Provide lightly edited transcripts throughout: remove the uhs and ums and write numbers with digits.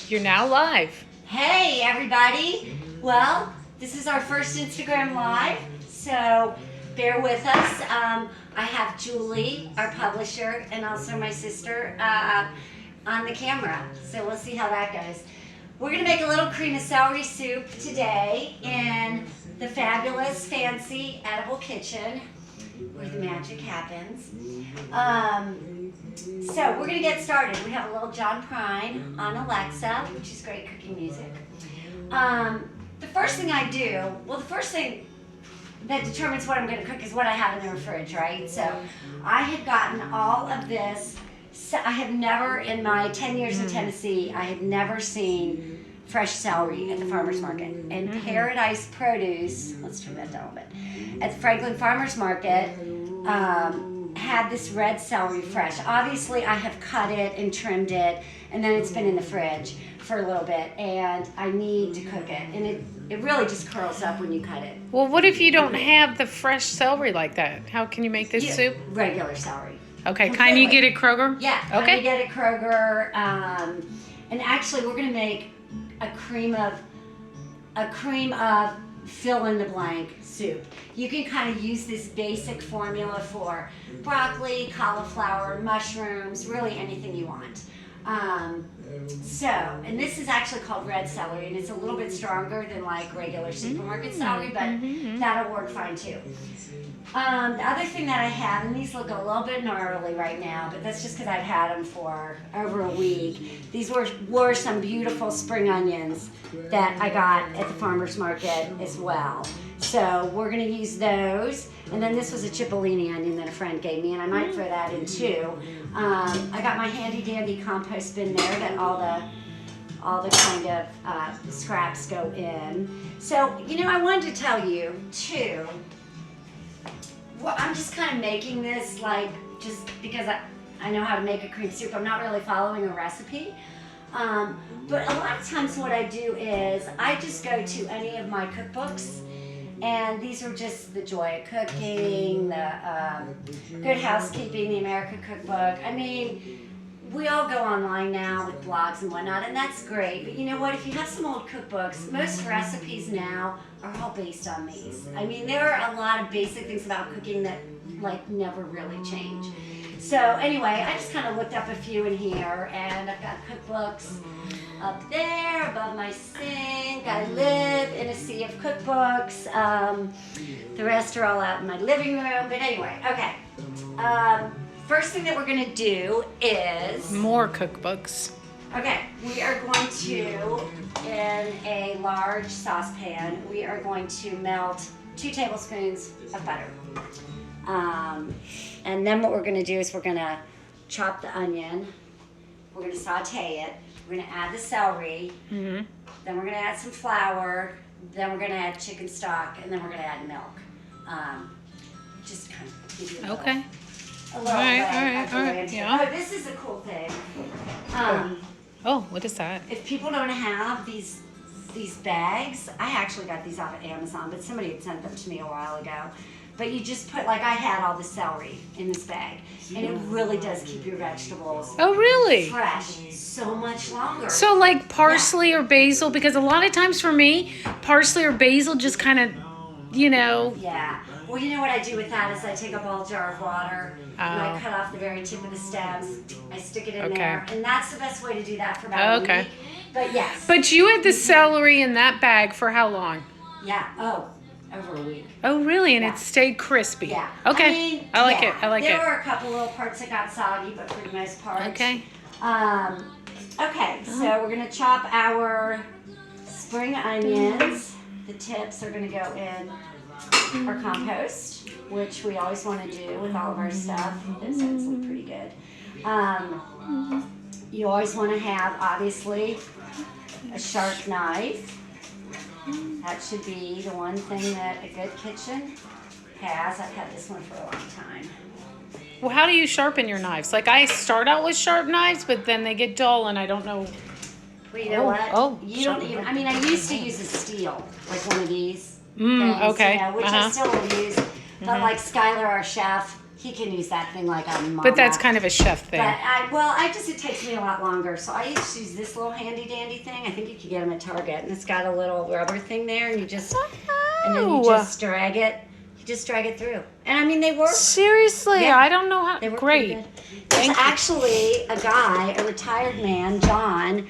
You're now live. Hey everybody! Well, this is our first Instagram Live, so bear with us. I have Julie, our publisher, and also my sister on the camera, so we'll see how that goes. We're going to make a little cream of celery soup today in the fabulous, fancy, edible kitchen where the magic happens. So we're going to get started. We have a little John Prine on Alexa, which is great cooking music. The first thing I do, the first thing that determines what I'm going to cook is what I have in the fridge, right? So I had gotten all of this. I have never, in my 10 years in Tennessee, I had never seen fresh celery at the farmer's market. And Paradise Produce, let's turn that down a bit, at the Franklin Farmer's Market, had this red celery fresh. Obviously, I have cut it and trimmed it, and then it's been in the fridge for a little bit, and I need to cook it. And it really just curls up when you cut it. Well, what if you don't have the fresh celery like that? How can you make this soup? Regular celery. Okay, can you get it Kroger? Yeah, okay. You get it Kroger. And actually, we're going to make a cream of fill in the blank soup. You can kind of use this basic formula for broccoli, cauliflower, mushrooms, really anything you want. And this is actually called red celery, and it's a little bit stronger than like regular supermarket celery, but that'll work fine too. The other thing that I have, and these look a little bit gnarly right now, but that's just because I've had them for over a week. These were some beautiful spring onions that I got at the farmer's market as well. So we're going to use those. And then this was a cipollini onion that a friend gave me, and I might throw that in too. I got my handy dandy compost bin there that all the kind of scraps go in. So, I wanted to tell you too, well, I'm just kind of making this just because I know how to make a cream soup. I'm not really following a recipe. But a lot of times what I do is I just go to any of my cookbooks, and these are just the Joy of Cooking, the Good Housekeeping, the American Cookbook. I mean, we all go online now with blogs and whatnot, and that's great. But you know what? If you have some old cookbooks, most recipes now are all based on these. I mean, there are a lot of basic things about cooking that never really change. So anyway, I just kind of looked up a few in here, and I've got cookbooks up there above my sink. I live in a sea of cookbooks. The rest are all out in my living room. But anyway, okay. First thing that we're going to do is... more cookbooks. Okay, we are going to, in a large saucepan, we are going to melt 2 tablespoons of butter. And then what we're going to do is we're going to chop the onion. We're going to saute it. We're going to add the celery. Then we're going to add some flour. Then we're going to add chicken stock. And then we're going to add milk. Just kind of give you a little... A little all right. Yeah. Oh, this is a cool thing. What is that? If people don't have these bags, I actually got these off of Amazon, but somebody had sent them to me a while ago. But you just put, I had all the celery in this bag, and it really does keep your vegetables fresh so much longer. So parsley or basil, because a lot of times for me, parsley or basil just kind of, Yeah. Well, you know what I do with that is I take a ball jar of water, and I cut off the very tip of the stems. I stick it in there, and that's the best way to do that for about a week. But yes. But you had the celery in that bag for how long? Yeah. Over a week. Oh, really? And it stayed crispy. Yeah. Okay. I like it. There were a couple little parts that got soggy, but for the most part. Okay. Okay, so we're going to chop our spring onions. The tips are going to go in our compost, which we always want to do with all of our stuff. Those ends look pretty good. You always want to have, obviously, a sharp knife. That should be the one thing that a good kitchen has. I've had this one for a long time. Well, how do you sharpen your knives? I start out with sharp knives, but then they get dull, and I don't know. Well, you know what? You don't even. I mean, I used to use a steel, like one of these. Things, okay. Which I still will use. But like Skylar, our chef, he can use that thing like a mama. But that's kind of a chef thing. But it takes me a lot longer. So I used to use this little handy dandy thing. I think you could get them at Target, and it's got a little rubber thing there, and then you just drag it. You just drag it through, and I mean they work. Seriously, Yeah. I don't know how. They work Great. pretty good. There's actually a guy, a retired man, John,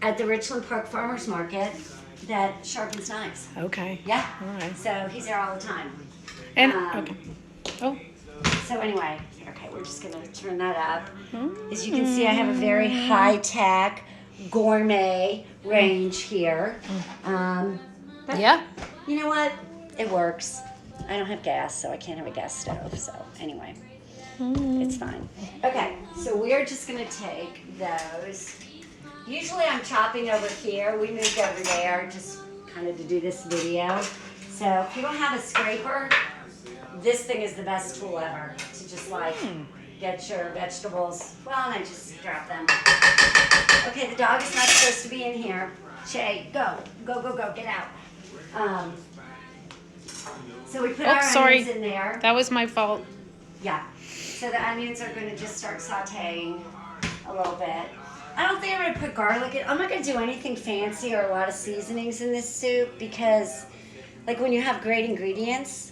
at the Richland Park Farmers Market that sharpens knives. Okay. Yeah. All right. So he's there all the time. And okay. Oh. So anyway, okay, we're just gonna turn that up. As you can see, I have a very high-tech, gourmet range here. But Yeah. you know what? It works. I don't have gas, so I can't have a gas stove. So anyway, it's fine. Okay, so we're just gonna take those. Usually I'm chopping over here. We moved over there just kind of to do this video. So if you don't have a scraper, this thing is the best tool ever to just like get your vegetables. Well, and I just drop them. Okay, the dog is not supposed to be in here. Shay, go, get out. So we put our onions in there. That was my fault. Yeah. So the onions are going to just start sauteing a little bit. I don't think I'm going to put garlic in. I'm not going to do anything fancy or a lot of seasonings in this soup because, like, when you have great ingredients,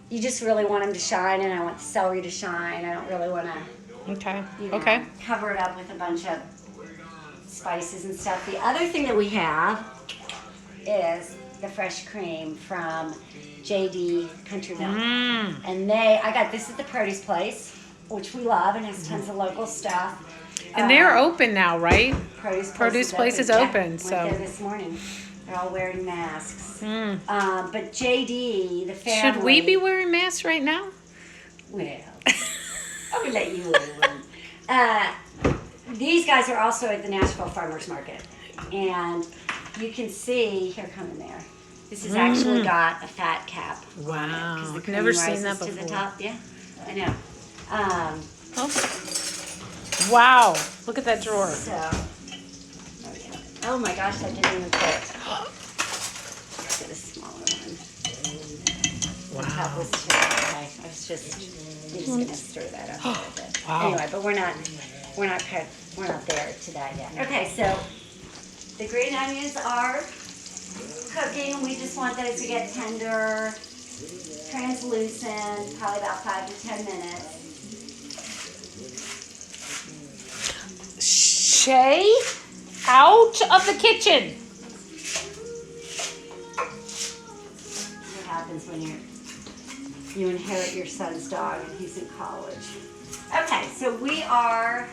you just really want them to shine, and I want the celery to shine. I don't really want to, Okay. okay, cover it up with a bunch of spices and stuff. The other thing that we have is the fresh cream from JD Country Melton. And I got this at the produce place, which we love, and has tons of local stuff. And they're open now, right? Produce place is Yeah, open. went So there this morning. They're all wearing masks. But JD, the family. should we be wearing masks right now? Well, I would let you wear one. These guys are also at the Nashville Farmers Market, and you can see here coming there. This has actually got a fat cap. Wow, The I've cream never seen that rises to before. the top. Yeah, I know. Wow, look at that drawer. So, oh my gosh, I didn't even put. Get a smaller one. The top was too high. I was just gonna stir that up a little bit. Wow. Anyway, but we're not there to that yet. Okay, so the green onions are cooking. We just want those to get tender, translucent, probably about 5 to 10 minutes. Shay, out of the kitchen. What happens when you inherit your son's dog and he's in college? Okay, so we are.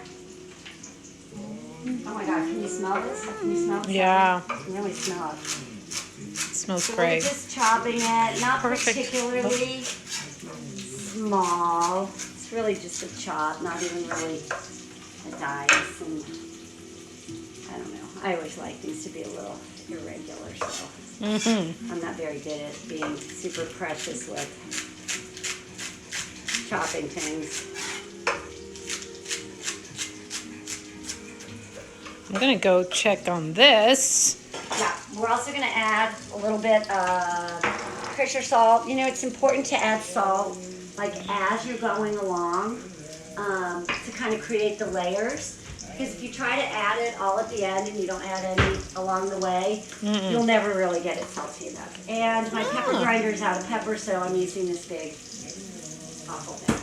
Oh my God! Can you smell this? Can you smell this? Yeah. You can really smell it. It smells So we're great. just chopping it, not Perfect. particularly small. It's really just a chop, not even really a dice. And I don't know. I always like things to be a little irregular, so I'm not very good at being super precious with chopping things. I'm gonna go check on this. Yeah, we're also going to add a little bit of kosher salt. You know, it's important to add salt, like as you're going along, to kind of create the layers. Because if you try to add it all at the end and you don't add any along the way, you'll never really get it salty enough. And my pepper grinder is out of pepper, so I'm using this big awful thing.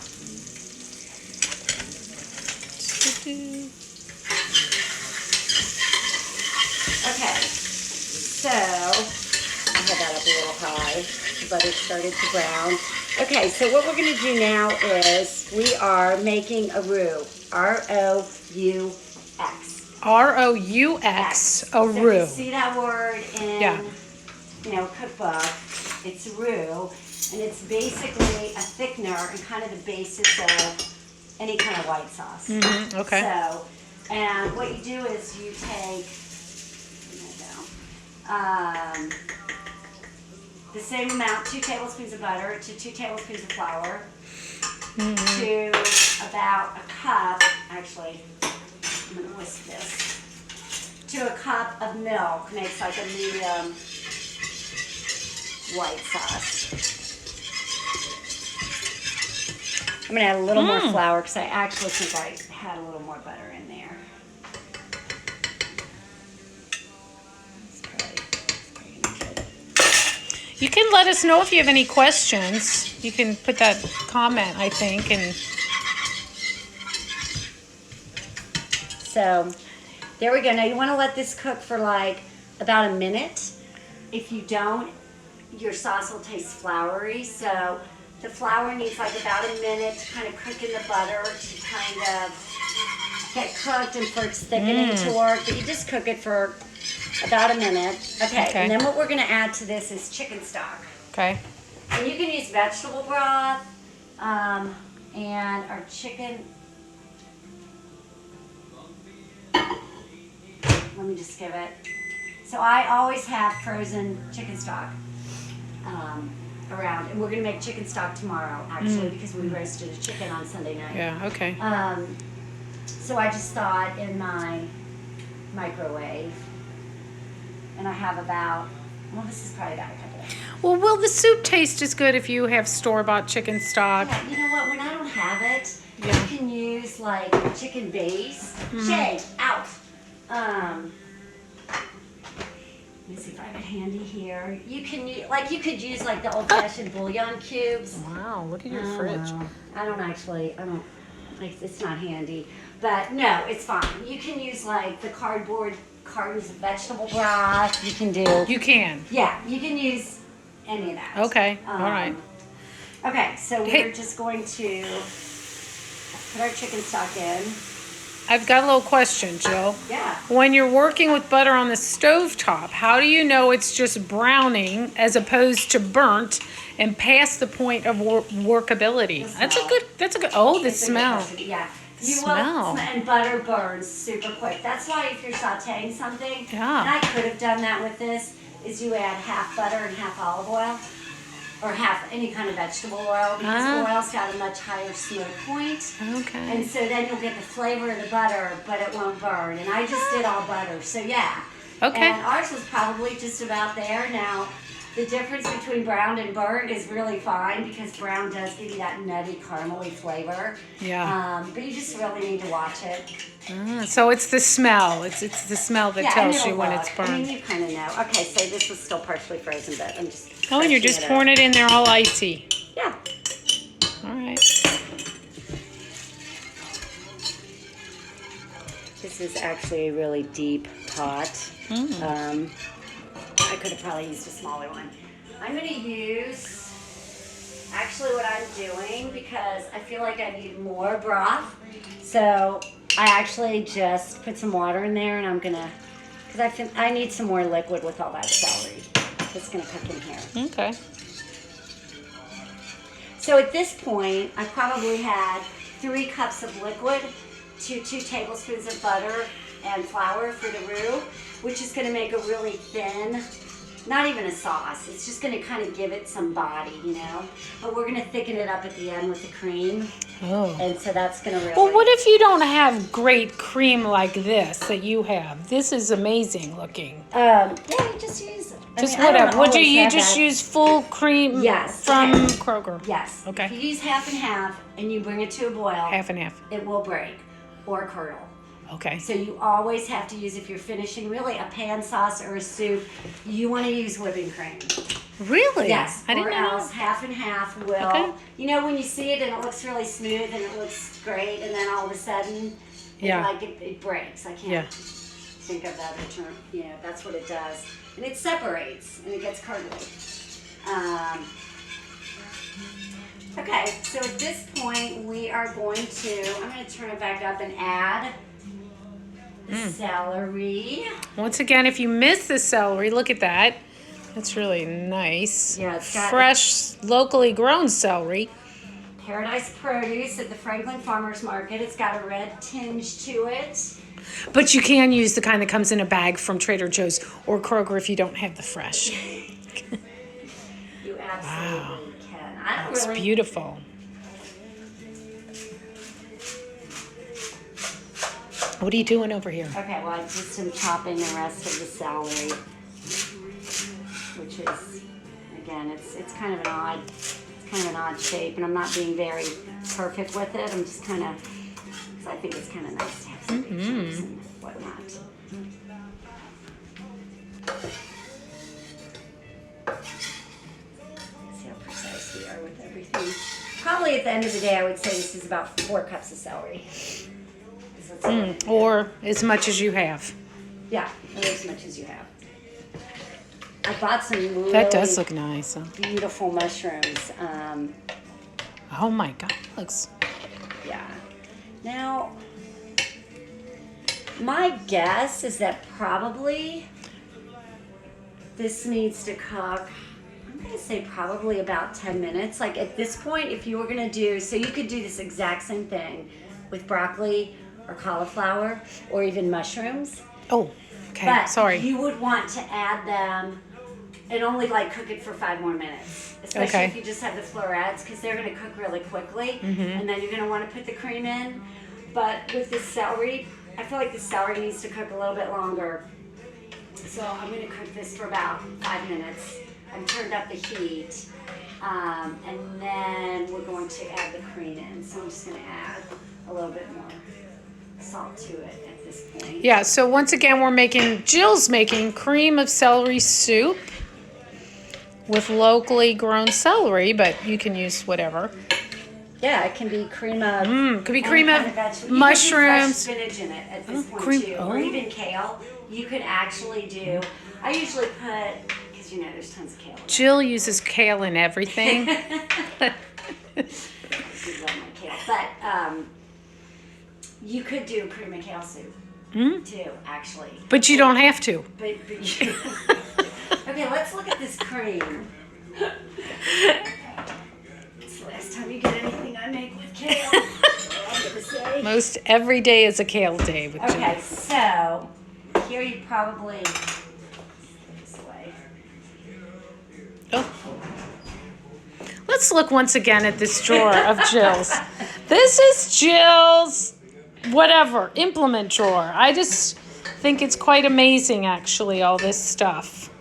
Okay, so I had that up a little high. The butter started to brown. Okay, so what we're going to do now is we are making a roux. R-O-U-X. R-O-U-X, a So roux. you see that word in, Yeah. cookbook. It's roux, and it's basically a thickener and kind of the basis of any kind of white sauce. Okay. So, and what you do is you take, the same amount, 2 tablespoons of butter to 2 tablespoons of flour to about a cup, actually, I'm going to whisk this, to a cup of milk makes like a medium white sauce. I'm gonna add a little more flour because I actually think I had a little more butter in there. It's probably good. You can let us know if you have any questions. You can put that comment, I think, and So there we go. Now you want to let this cook for like about a minute. If you don't, your sauce will taste floury. So the flour needs like about a minute to kind of cook in the butter to kind of get cooked and for its thickening to work. But you just cook it for about a minute. Okay, and then what we're going to add to this is chicken stock. okay. And you can use vegetable broth and our chicken. Let me just give it. So I always have frozen chicken stock around, and we're gonna make chicken stock tomorrow, actually, because we roasted a chicken on Sunday night. Yeah, okay. So I just thought in my microwave, and I have about, well, this is probably about a couple of. Well, will the soup taste as good if you have store-bought chicken stock? Yeah, you know what? When I don't have it, Yeah. you can use like chicken base. Shay, out. Let me see if I have it handy here. You can you could use like the old-fashioned bouillon cubes. Wow, look at your Oh, fridge. well, I don't like, it's not handy, but no, it's fine. You can use like the cardboard cartons of vegetable broth. You can do. You can. Yeah, you can use any of that. Okay, all right. Okay, so Hey. we're just going to put our chicken stock in. I've got a little question, Jill. Yeah. When you're working with butter on the stovetop, how do you know it's just browning as opposed to burnt and past the point of workability? That's a good, oh, the It's a good smell. question. Yeah. The You smell. will, and butter burns super quick. That's why if you're sauteing something, Yeah. and I could have done that with this, is you add half butter and half olive oil, or half any kind of vegetable oil, because oil's got a much higher smoke point. Okay. And so then you'll get the flavor of the butter, but it won't burn. And I just did all butter, so yeah. Okay. And ours was probably just about there. Now, the difference between browned and burnt is really fine because brown does give you that nutty, caramely flavor. Yeah. But you just really need to watch it. So it's the smell. It's the smell that And tells it'll you when look. it's I mean, burned. you kind of know. Okay, so this was still partially frozen, but I'm just. Oh, and you're just pouring it in there all icy. Yeah. All right. This is actually a really deep pot. I could have probably used a smaller one. I'm going to use actually what I'm doing because I feel like I need more broth. So I actually just put some water in there and I'm going to, because I need some more liquid with all that celery. It's going to cook in here. Okay. So at this point, I probably had 3 cups of liquid to 2 tablespoons of butter and flour for the roux, which is going to make a really thin, not even a sauce. It's just going to kind of give it some body, you know. But we're going to thicken it up at the end with the cream. Oh. And so that's going to really... Well, what if you don't have great cream like this that you have? This is amazing looking. Yeah, you just use... Just I mean, I don't whatever. Would you always have just that. use full cream Yes. from Okay. Kroger? Yes. Okay. If you use half and half and you bring it to a boil, Half and half. it will break or curdle. Okay. So you always have to use, if you're finishing really a pan sauce or a soup, you want to use whipping cream. Really? Yes. I didn't or know. else half and half will. Okay. You know when you see it and it looks really smooth and it looks great, and then all of a sudden, Yeah. it breaks. I can't Yeah. think of that term. Yeah, that's what it does, and it separates and it gets curdly. Okay, so at this point we are going to. I'm going to turn it back up and add the celery. Once again, if you miss the celery, look at that. That's really nice. Yeah, it's got- fresh, locally grown celery. Paradise Produce at the Franklin Farmers Market. It's got a red tinge to it. But you can use the kind that comes in a bag from Trader Joe's or Kroger if you don't have the fresh. You absolutely can. I don't It's really. beautiful. What are you doing over here? Okay, well, I just am chopping the rest of the celery, which is, again, it's kind of an odd kind of an odd shape, and I'm not being very perfect with it. I'm just kind of, because I think it's kind of nice to have some big chunks and whatnot. See how precise we are with everything. Probably at the end of the day, I would say this is about 4 cups of celery. Or as much as you have. Yeah, or as much as you have. I bought some really That does look nice. beautiful mushrooms. Oh my God, looks. Yeah. Now, my guess is that probably this needs to cook, I'm going to say probably about 10 minutes. Like at this point, if you were going to do, so you could do this exact same thing with broccoli or cauliflower or even mushrooms. Oh, okay. But Sorry. you would want to add them and only like cook it for 5 more minutes, especially if you just have the florets, because they're going to cook really quickly, and then you're going to want to put the cream in. But with the celery, I feel like the celery needs to cook a little bit longer. So I'm going to cook this for about 5 minutes. I've turned up the heat, and then we're going to add the cream in. So I'm just going to add a little bit more salt to it at this point. Yeah, so once again, Jill's making cream of celery soup with locally grown celery, but you can use whatever. Yeah, it can be cream of. Could be cream of mushrooms. You could do fresh spinach in it at this point cream- too, oh. or even kale. You could actually do. I usually put, because there's tons of kale. Jill uses kale in everything. I do love my kale, but you could do cream of kale soup too, actually. But you don't have to. But you, okay, let's look at this cream. It's the last time you get anything I make with kale. I'm gonna say. Most every day is a kale day with Jill. Okay, so here you probably this way. Oh. Let's look once again at this drawer of Jill's. This is Jill's whatever implement drawer. I just think it's quite amazing, actually, all this stuff.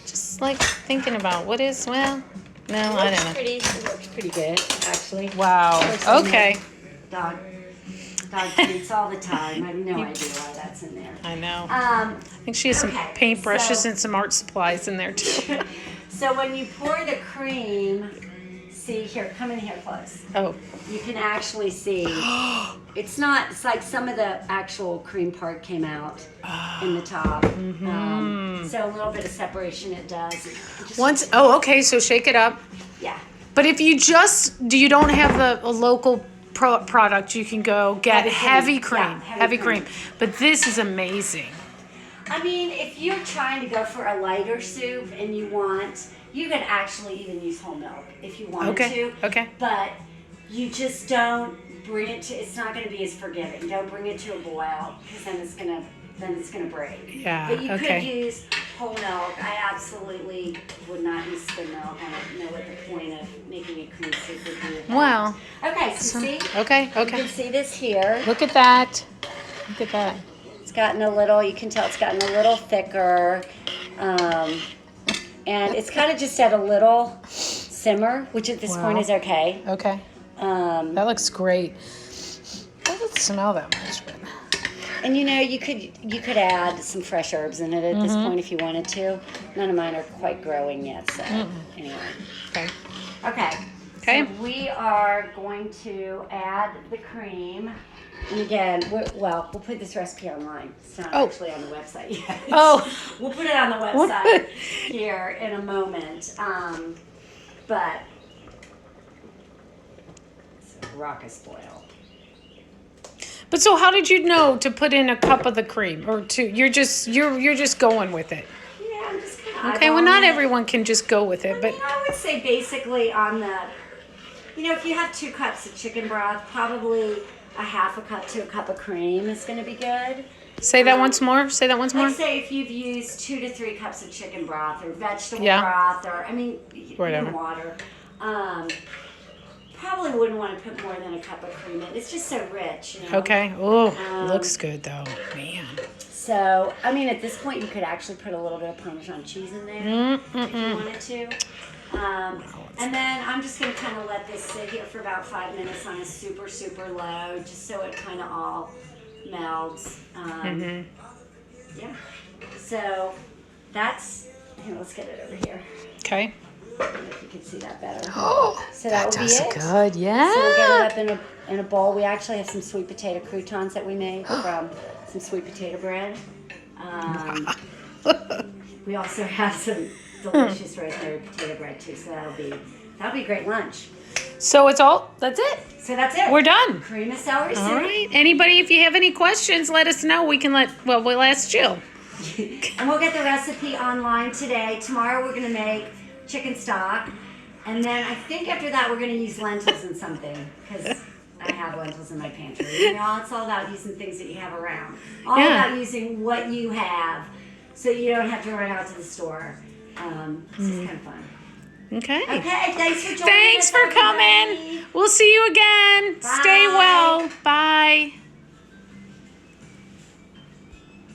Just like thinking about what is, well, no, I don't know. It looks pretty good, actually. Wow. Okay. Dog treats all the time. I have no idea why that's in there. I know. I think she has some paintbrushes and some art supplies in there too. So when you pour the cream, see here, come in here close. Oh. You can actually see, it's like some of the actual cream part came out in the top. So a little bit of separation it does. Okay, so shake it up. Yeah. But if you you don't have a local product, you can go get heavy cream. Yeah, heavy cream. But this is amazing. I mean, if you're trying to go for a lighter soup and you could actually even use whole milk if you wanted to. Okay. But you just don't bring it to, it's not going to be as forgiving. Don't bring it to a boil because then it's going to break. Yeah, But you could use whole milk. I absolutely would not use skim milk. I don't know what the point of making a cream soup would be. With that. Wow. Okay, so see? Okay. You can see this here. Look at that. Look at that. It's gotten you can tell it's gotten a little thicker. And it's kind of just at a little simmer, which at this point is okay. Okay. That looks great. It doesn't smell that much, but. And you could add some fresh herbs in it at this point if you wanted to. None of mine are quite growing yet, so anyway. Okay. Okay. Okay. So we are going to add the cream. And again, we'll put this recipe online. It's not actually on the website yet. We'll put it on the website here in a moment. But it's a raucous boil. But so how did you know to put in a cup of the cream or two? You're just going with it. Yeah, I'm just kind of Okay, well not everyone can just go with it, but I would say basically on the, if you have 2 cups of chicken broth, probably a half a cup to a cup of cream is going to be good. say that once more. Like say if you've used 2 to 3 cups of chicken broth or vegetable broth or Whatever. even water. Probably wouldn't want to put more than a cup of cream in. It's just so rich. Okay. Oh, looks good though, man. So, at this point, you could actually put a little bit of Parmesan cheese in there if you wanted to. And then I'm just going to kind of let this sit here for about 5 minutes on a super, super low, just so it kind of all melds. Yeah. So that's, here, let's get it over here. Okay. I don't know if you can see that better. Oh, So that would be does it. good. Yeah. So we'll get it up in a bowl. We actually have some sweet potato croutons that we made from some sweet potato bread. We also have some delicious rosemary potato bread too. So that'll be a great lunch. So that's it. So that's it. We're done. Cream of celery soup. All right. Anybody, if you have any questions, let us know. We'll ask Jill. And we'll get the recipe online today. Tomorrow we're going to make chicken stock. And then I think after that we're going to use lentils in something. Because I have lentils in my pantry. You know, it's all about using things that you have around. All about using what you have. So you don't have to run out to the store. It's just kind of fun. Okay. Okay, thanks for joining us. Thanks for coming. We'll see you again. Bye. Stay well. Bye.